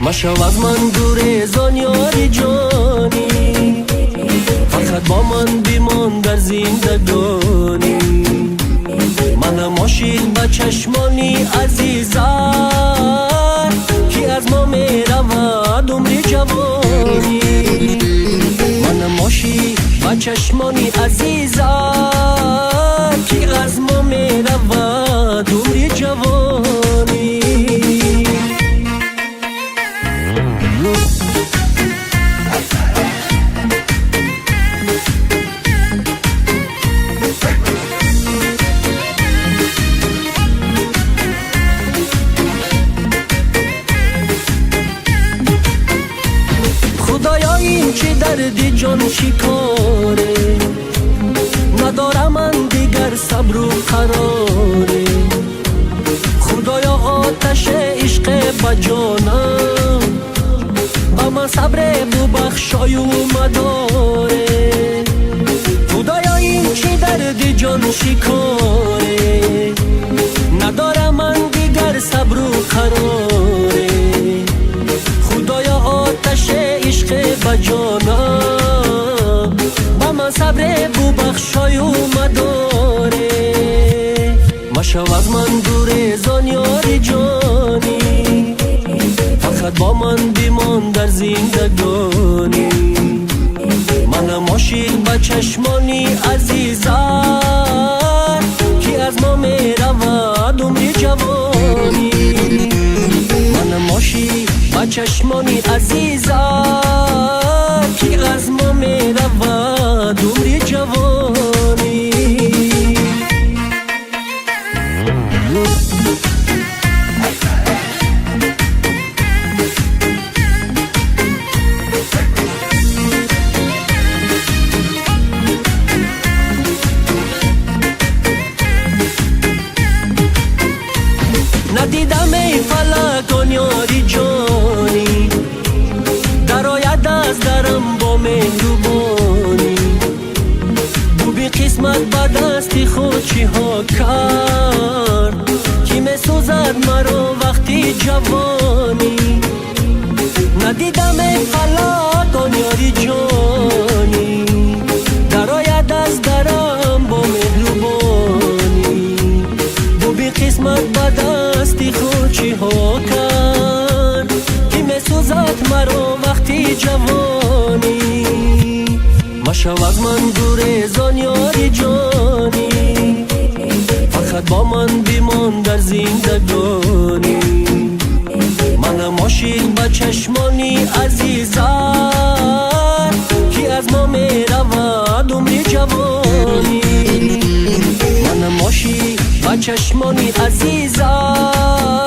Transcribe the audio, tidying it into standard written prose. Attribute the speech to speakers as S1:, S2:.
S1: مشو از من دور زان یاری جانی، فقط با من بیمان در زندگانی. من ماشین با چشمانی عزیزم که از ما میرود عمر جوانی. من ماشین با چشمانی عزیزم که از ما میرود عمر جوانی. خدایا این چه درد جان شکاره، ندارم من دیگر صبر و قراره. خدایا آتش عشق با جانم، با من صبر ببخشای و مداره. خدایا این چه درد جان شکاره، ندارم من دیگر صبر و قراره. خدایا آتش عشق با جانم، با من صبر ببخشای و مداره. مشو از من دور زان یاری جانی، فقط با من بیمان در زندگانی. من ماشین با چشمانی عزیزم که از ما میرود عمر جوانی. من ماشین با چشمانی عزیزم که از ما میرود عمر جوانی. ندیدم ای فلک آن یاری جانی، درآید از درم با مهربانی. بو بی قسمت با دست خود چی ها کرد، کی می سوزد مرا وقتی جوانی. ندیدم ای فلک آن یاری جانی، درآید از درم با مهربانی. بو بی قسمت با دستی خود چی ها کرد، که می سوزد مرا وقتی جوانی. مشو از من دور زان یاری جانی، فقط با من بیمان در زندگانی. من ماشین با چشمانی عزیزم که از ما میرود عمر جوانی. من ماشین با چشمانی عزیزم